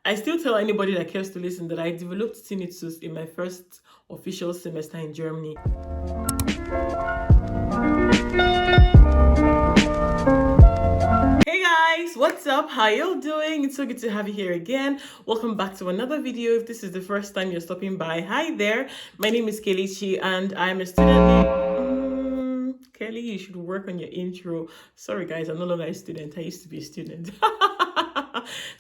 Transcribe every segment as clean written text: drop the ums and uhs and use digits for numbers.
I still tell anybody that cares to listen that I developed tinnitus in my first official semester in Germany. Hey guys, what's up? How y'all doing? It's so good to have you here again. Welcome back to another video. If this is the first time you're stopping by, hi there. My name is Kelechi and I'm a student. Kelly, you should work on your intro. Sorry guys, I'm no longer a student. I used to be a student.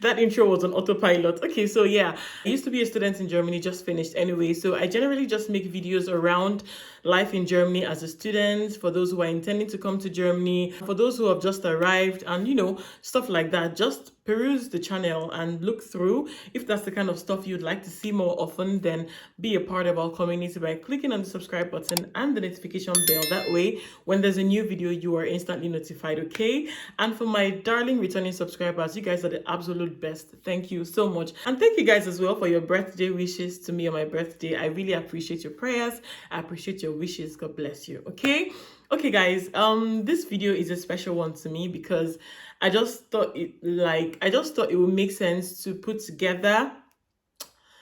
That intro was on autopilot. Okay, so yeah, I used to be a student in Germany, just finished anyway. So I generally just make videos around life in Germany as a student, for those who are intending to come to Germany, for those who have just arrived, and stuff like that. Just peruse the channel and look through. If that's the kind of stuff you'd like to see more often, then be a part of our community by clicking on the subscribe button and the notification bell. That way, when there's a new video, you are instantly notified, okay? And for my darling returning subscribers, you guys are the absolute best. Thank you so much. And thank you guys as well for your birthday wishes to me on my birthday. I really appreciate your prayers. I appreciate your wishes. God bless you, okay? Okay guys, this video is a special one to me because I just thought it would make sense to put together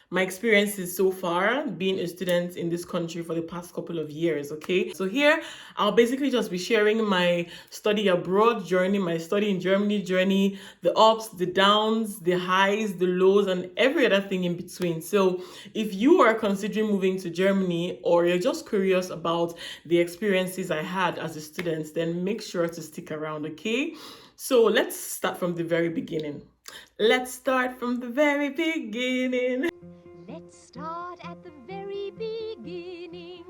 my experiences so far being a student in this country for the past couple of years, okay? So here, I'll basically just be sharing my study abroad journey, my study in Germany journey, the ups, the downs, the highs, the lows, and every other thing in between. So if you are considering moving to Germany or you're just curious about the experiences I had as a student, then make sure to stick around, okay? So let's start from the very beginning. Let's start from the very beginning. Let's start at the very beginning.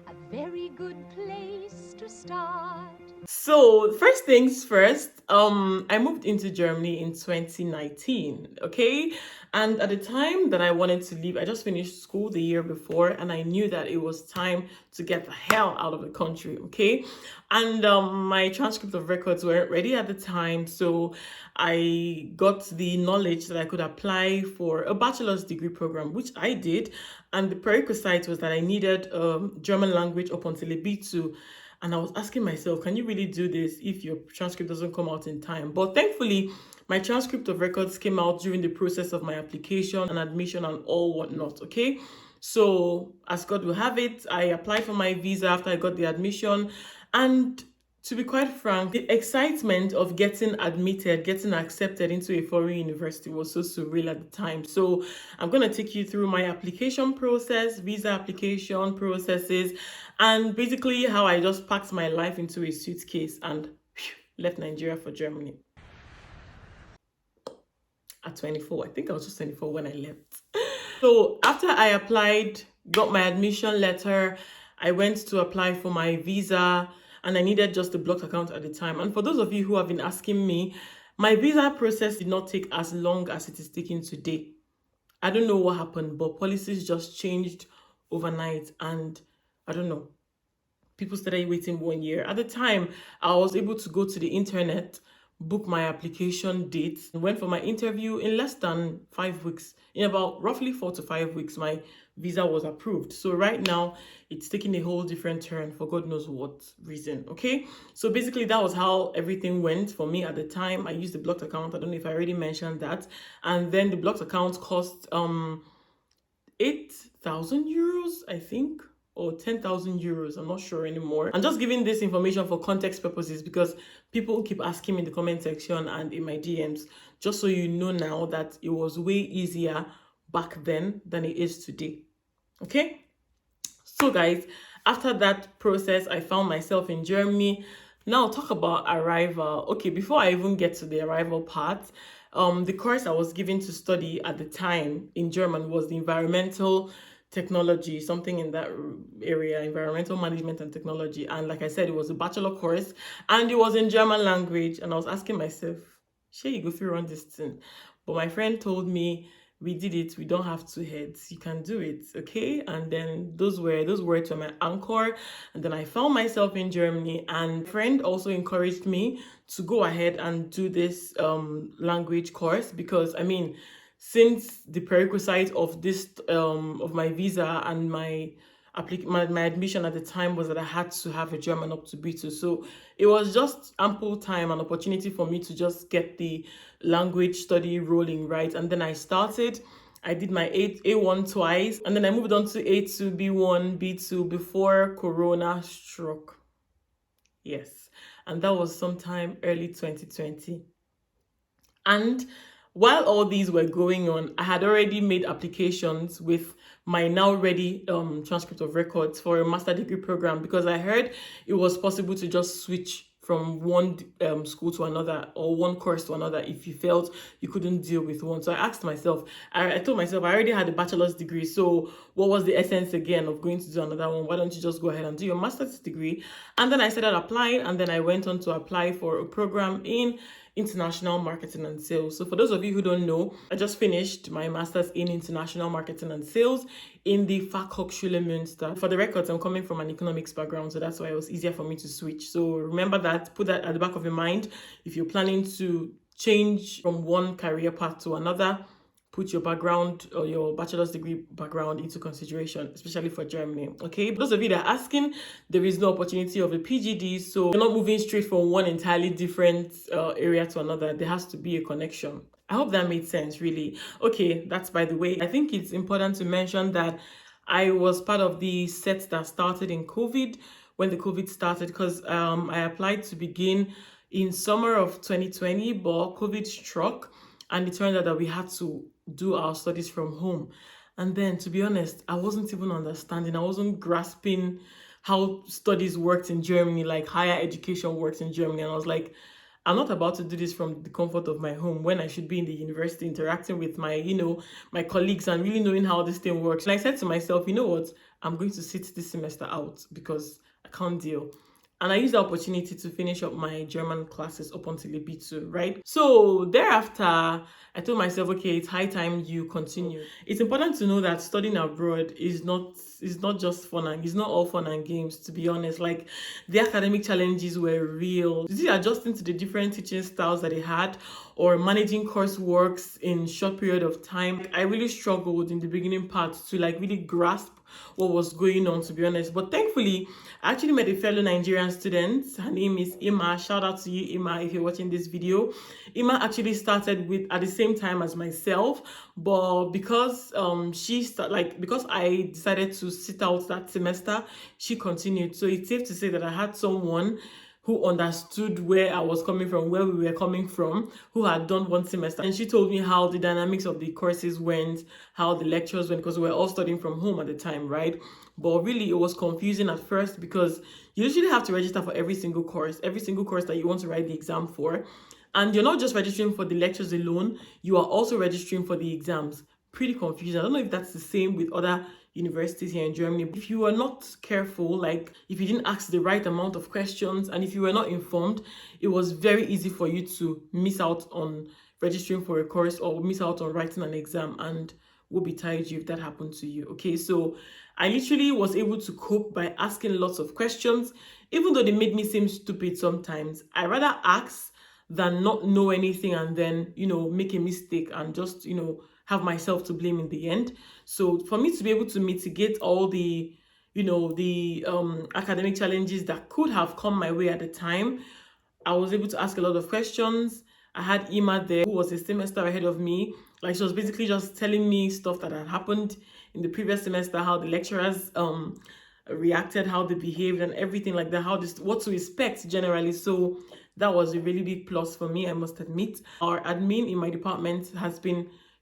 A very good place to start. So first things first, I moved into Germany in 2019, okay? And at the time that I wanted to leave, I just finished school the year before and I knew that it was time to get the hell out of the country, okay? And my transcript of records weren't ready at the time, so I got the knowledge that I could apply for a bachelor's degree program, which I did. And the prerequisite was that I needed German language up until a B2. And I was asking myself, can you really do this if your transcript doesn't come out in time? But thankfully, my transcript of records came out during the process of my application and admission and all whatnot, okay? So as God will have it, I applied for my visa after I got the admission. And to be quite frank, the excitement of getting admitted, getting accepted into a foreign university was so surreal at the time. So I'm going to take you through my application process, visa application processes, and basically how I just packed my life into a suitcase and left Nigeria for Germany. At 24, I think I was just 24 when I left. So after I applied, got my admission letter, I went to apply for my visa, and I needed just a blocked account at the time. And for those of you who have been asking me, my visa process did not take as long as it is taking today. I don't know what happened, but policies just changed overnight, and I don't know. People started waiting 1 year. At the time, I was able to go to the internet, book my application date, and went for my interview in less than 5 weeks. In about roughly 4 to 5 weeks, my visa was approved. So right now, it's taking a whole different turn for God knows what reason, okay? So basically, that was how everything went for me at the time. I used the blocked account. I don't know if I already mentioned that. And then the blocked account cost 8,000 euros, I think, or 10,000 euros. I'm not sure anymore. I'm just giving this information for context purposes because people keep asking me in the comment section and in my DMs, just so you know now that it was way easier back then than it is today. Okay? So guys, after that process, I found myself in Germany. Now talk about arrival. Okay, before I even get to the arrival part, the course I was given to study at the time in German was the environmental technology, something in that area, environmental management and technology. And like I said, it was a bachelor course and it was in German language. And I was asking myself, shall you go through on this thing? But my friend told me, we did it, we don't have two heads, you can do it, okay? And then those words were my anchor. And then I found myself in Germany, and a friend also encouraged me to go ahead and do this language course because I mean, since the prerequisite of this of my visa and my my admission at the time was that I had to have a German up to B2. So it was just ample time and opportunity for me to just get the language study rolling, right? And then I started. I did my A1 twice, and then I moved on to A2, B1, B2 before Corona struck. Yes. And that was sometime early 2020. And while all these were going on, I had already made applications with my now ready transcript of records for a master degree program, because I heard it was possible to just switch from one school to another, or one course to another, if you felt you couldn't deal with one. So I asked myself, I told myself I already had a bachelor's degree, so what was the essence again of going to do another one? Why don't you just go ahead and do your master's degree? And then I started applying, and then I went on to apply for a program in international marketing and sales. So for those of you who don't know, I just finished my master's in international marketing and sales in the Fachhochschule Münster. For the records, I'm coming from an economics background, so that's why it was easier for me to switch. So remember that, put that at the back of your mind. If you're planning to change from one career path to another, put your background or your bachelor's degree background into consideration, especially for Germany. Okay, those of you that are asking, there is no opportunity of a PGD, so you're not moving straight from one entirely different area to another. There has to be a connection. I hope that made sense, really. Okay, that's by the way. I think it's important to mention that I was part of the set that started in COVID, when the COVID started, because I applied to begin in summer of 2020, but COVID struck, and it turned out that we had to do our studies from home. And then, to be honest, I wasn't even understanding, I wasn't grasping how studies worked in Germany, like higher education works in Germany. And I was like, I'm not about to do this from the comfort of my home, when I should be in the university interacting with my, my colleagues and really knowing how this thing works. And I said to myself, you know what, I'm going to sit this semester out because I can't deal. And I used the opportunity to finish up my German classes up until a B2, right? So thereafter, I told myself, okay, it's high time you continue. It's important to know that studying abroad is not just fun, and it's not all fun and games, to be honest. Like, the academic challenges were real. Is it adjusting to the different teaching styles that they had, or managing courseworks in short period of time? I really struggled in the beginning part to really grasp what was going on, to be honest. But thankfully, I actually met a fellow Nigerian student. Her name is Ima. Shout out to you, Ima, if you're watching this video. Ima actually started at the same time as myself, but because because I decided to sit out that semester, she continued. So it's safe to say that I had someone who understood where I was coming from, where we were coming from, who had done one semester. And she told me how the dynamics of the courses went, how the lectures went, because we were all studying from home at the time, right? But really, it was confusing at first, because you usually have to register for every single course that you want to write the exam for. And you're not just registering for the lectures alone, you are also registering for the exams. Pretty confusing. I don't know if that's the same with other universities here in Germany. If you were not careful, like if you didn't ask the right amount of questions, and if you were not informed, it was very easy for you to miss out on registering for a course, or miss out on writing an exam, and would be tired you if that happened to you. Okay, so I literally was able to cope by asking lots of questions, even though they made me seem stupid sometimes. I rather ask than not know anything and then, make a mistake and just, have myself to blame in the end. So for me to be able to mitigate all the, academic challenges that could have come my way at the time, I was able to ask a lot of questions. I had Ima there, who was a semester ahead of me. Like, she was basically just telling me stuff that had happened in the previous semester, how the lecturers reacted, how they behaved, and everything like that, what to expect generally. So that was a really big plus for me, I must admit. Our admin in my department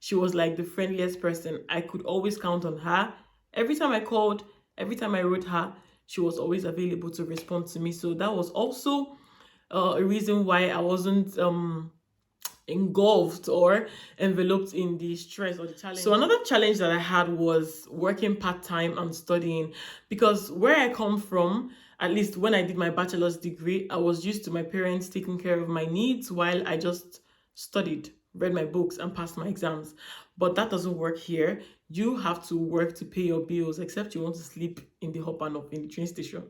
she was like the friendliest person. I could always count on her. Every time I called, every time I wrote her, she was always available to respond to me. So that was also a reason why I wasn't engulfed or enveloped in the stress or the challenge. So another challenge that I had was working part-time and studying, because where I come from, at least when I did my bachelor's degree, I was used to my parents taking care of my needs while I just studied, read my books, and passed my exams. But that doesn't work here. You have to work to pay your bills, except you want to sleep in the hop-and-up in the train station.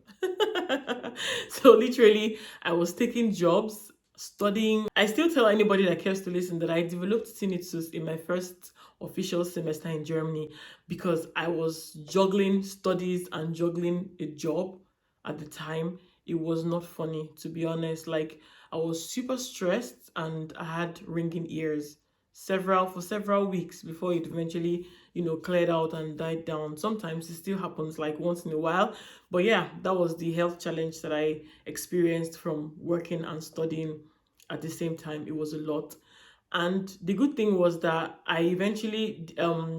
So literally, I was taking jobs studying. I still tell anybody that cares to listen that I developed tinnitus in my first official semester in Germany because I was juggling studies and juggling a job at the time. It was not funny, to be honest. Like, I was super stressed and I had ringing ears for several weeks before it eventually, cleared out and died down. Sometimes it still happens like once in a while. But yeah, that was the health challenge that I experienced from working and studying at the same time. It was a lot. And the good thing was that I eventually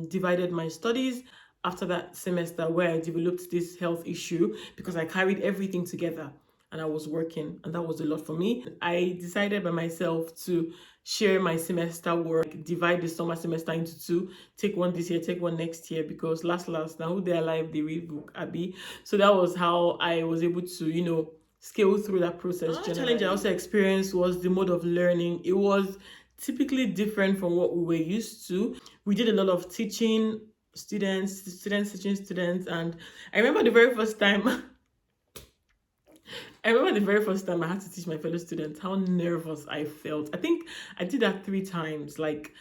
divided my studies after that semester where I developed this health issue because I carried everything together and I was working, and that was a lot for me. I decided by myself to share my semester work, divide the summer semester into two, take one this year, take one next year, because last now who they alive they read book Abby. So that was how I was able to, scale through that process. Another challenge I also experienced was the mode of learning. It was typically different from what we were used to. We did a lot of teaching students teaching students, and I remember the very first time I had to teach my fellow students, how nervous I felt. I think I did that 3 times. Like,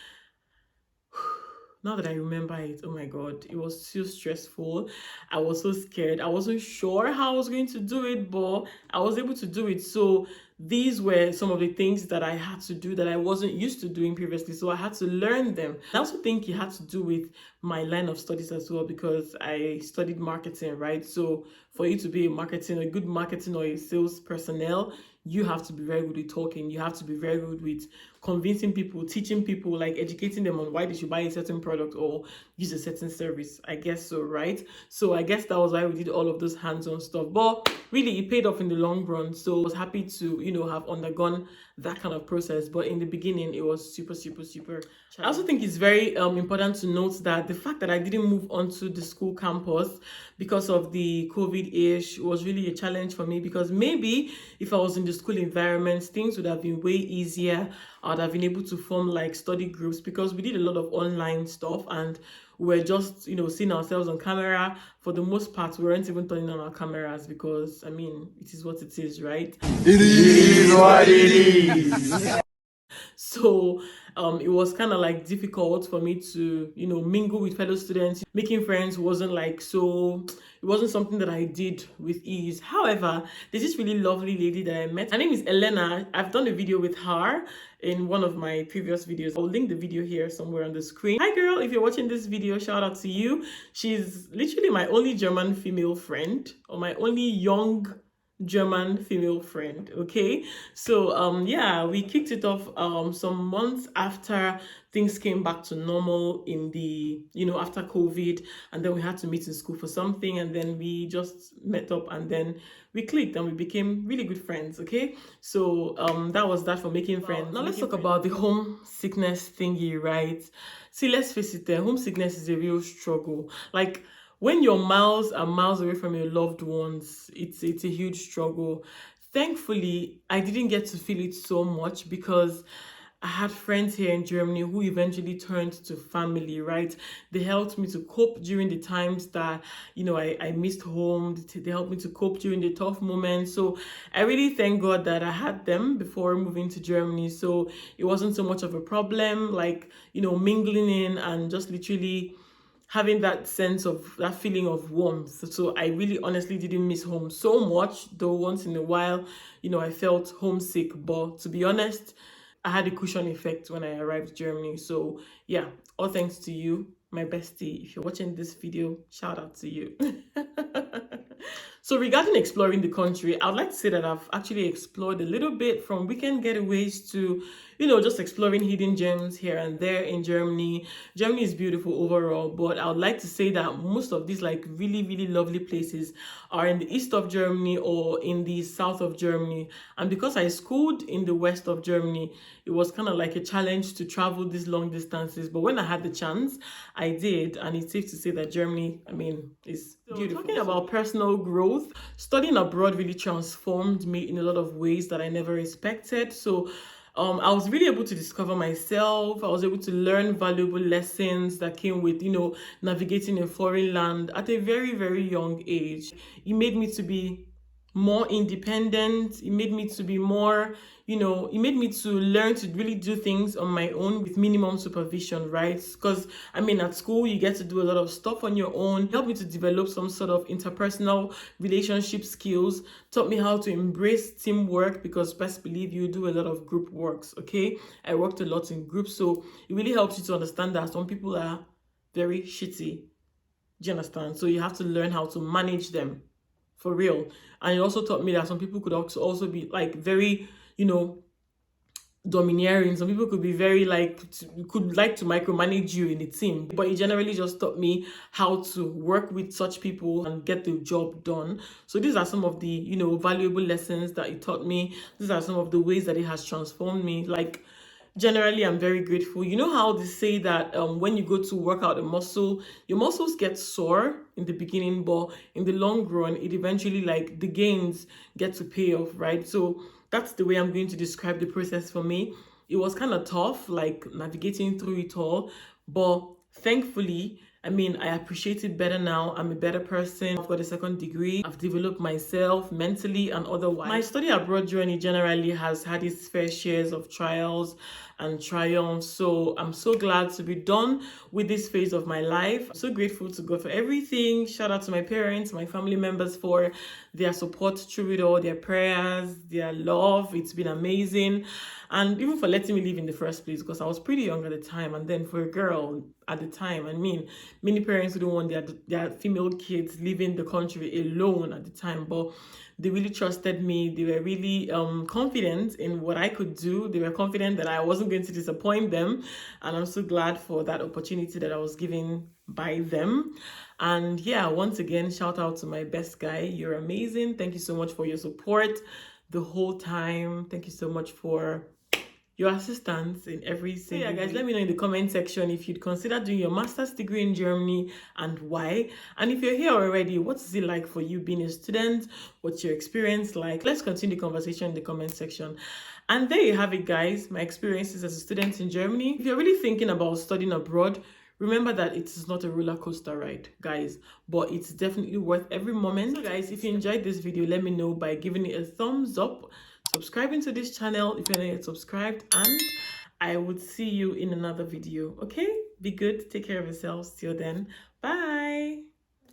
now that I remember it, oh my God, it was so stressful. I was so scared. I wasn't sure how I was going to do it, but I was able to do it. So these were some of the things that I had to do that I wasn't used to doing previously. So I had to learn them. I also think it had to do with my line of studies as well, because I studied marketing, right? So for you to be a good marketing or a sales personnel, you have to be very good with talking. You have to be very good with convincing people, teaching people, like educating them on why they should buy a certain product or use a certain service. I guess so, right? So I guess that was why we did all of those hands-on stuff. But really, it paid off in the long run. So I was happy to, have undergone that kind of process. But in the beginning, it was super, super, super challenging. I also think it's very important to note that the fact that I didn't move onto the school campus because of the COVID-ish was really a challenge for me, because maybe if I was in the school environment, things would have been way easier. I would have been able to form like study groups, because we did a lot of online stuff and we're just, seeing ourselves on camera. For the most part, we weren't even turning on our cameras because, it is what it is, right? It is what it is. So it was kind of like difficult for me to, mingle with fellow students. Making friends wasn't it wasn't something that I did with ease. However, there's this really lovely lady that I met. Her name is Elena. I've done a video with her in one of my previous videos. I'll link the video here somewhere on the screen. Hi girl, if you're watching this video, shout out to you. She's literally my only German female friend, or my only young German female friend. Okay, so yeah, we kicked it off some months after things came back to normal in the after COVID, and then we had to meet in school for something, and then we just met up and then we clicked and we became really good friends. Okay, so that was that for making friends. Now let's talk about the homesickness thingy, right? See, let's face it, homesickness is a real struggle. Like, when you're miles and miles away from your loved ones, it's a huge struggle. Thankfully, I didn't get to feel it so much because I had friends here in Germany who eventually turned to family, right? They helped me to cope during the times that, I missed home. They helped me to cope during the tough moments. So I really thank God that I had them before moving to Germany. So it wasn't so much of a problem, like, mingling in and just literally having that sense of that feeling of warmth. So I really honestly didn't miss home so much, though once in a while, I felt homesick. But to be honest, I had a cushion effect when I arrived in Germany. So yeah, all thanks to you, my bestie. If you're watching this video, shout out to you. So regarding exploring the country, I would like to say that I've actually explored a little bit, from weekend getaways to, just exploring hidden gems here and there in Germany. Germany is beautiful overall, but I would like to say that most of these like really, really lovely places are in the east of Germany or in the south of Germany. And because I schooled in the west of Germany, it was kind of like a challenge to travel these long distances. But when I had the chance, I did. And it's safe to say that Germany, is beautiful. Talking about personal growth, studying abroad really transformed me in a lot of ways that I never expected. So I was really able to discover myself. I was able to learn valuable lessons that came with, navigating a foreign land at a very, very young age. It made me to be more independent. It made me to be more, it made me to learn to really do things on my own with minimum supervision, right? Because at school you get to do a lot of stuff on your own. It helped me to develop some sort of interpersonal relationship skills, taught me how to embrace teamwork, because best believe you do a lot of group works. Okay, I worked a lot in groups, so it really helps you to understand that some people are very shitty. Do you understand? So you have to learn how to manage them, for real. And it also taught me that some people could also be like very, domineering. Some people could be very could like to micromanage you in the team. But it generally just taught me how to work with such people and get the job done. So these are some of the, valuable lessons that it taught me. These are some of the ways that it has transformed me. Like, generally, I'm very grateful. You know how they say that when you go to work out a muscle, your muscles get sore in the beginning, but in the long run, it eventually, like, the gains get to pay off, right? So that's the way I'm going to describe the process for me. It was kind of tough, like navigating through it all, but thankfully, I appreciate it better now. I'm a better person. I've got a second degree. I've developed myself mentally and otherwise. My study abroad journey generally has had its fair shares of trials and triumphs. So I'm so glad to be done with this phase of my life. I'm so grateful to God for everything. Shout out to my parents, my family members for their support through it all, their prayers, their love. It's been amazing. And even for letting me live in the first place, because I was pretty young at the time. And then for a girl at the time, many parents wouldn't want their female kids leaving the country alone at the time. But they really trusted me. They were really confident in what I could do. They were confident that I wasn't going to disappoint them. And I'm so glad for that opportunity that I was given by them. And yeah, once again, shout out to my best guy. You're amazing. Thank you so much for your support the whole time. Thank you so much for your assistance in every single guys, let me know in the comment section if you'd consider doing your master's degree in Germany and why. And if you're here already, what is it like for you being a student? What's your experience like? Let's continue the conversation in the comment section. And there you have it, guys, my experiences as a student in Germany. If you're really thinking about studying abroad, remember that it is not a roller coaster ride, guys, but it's definitely worth every moment. So guys, if you enjoyed this video, let me know by giving it a thumbs up, subscribing to this channel if you're not yet subscribed, and I would see you in another video. Okay, be good, take care of yourselves. Till then, bye.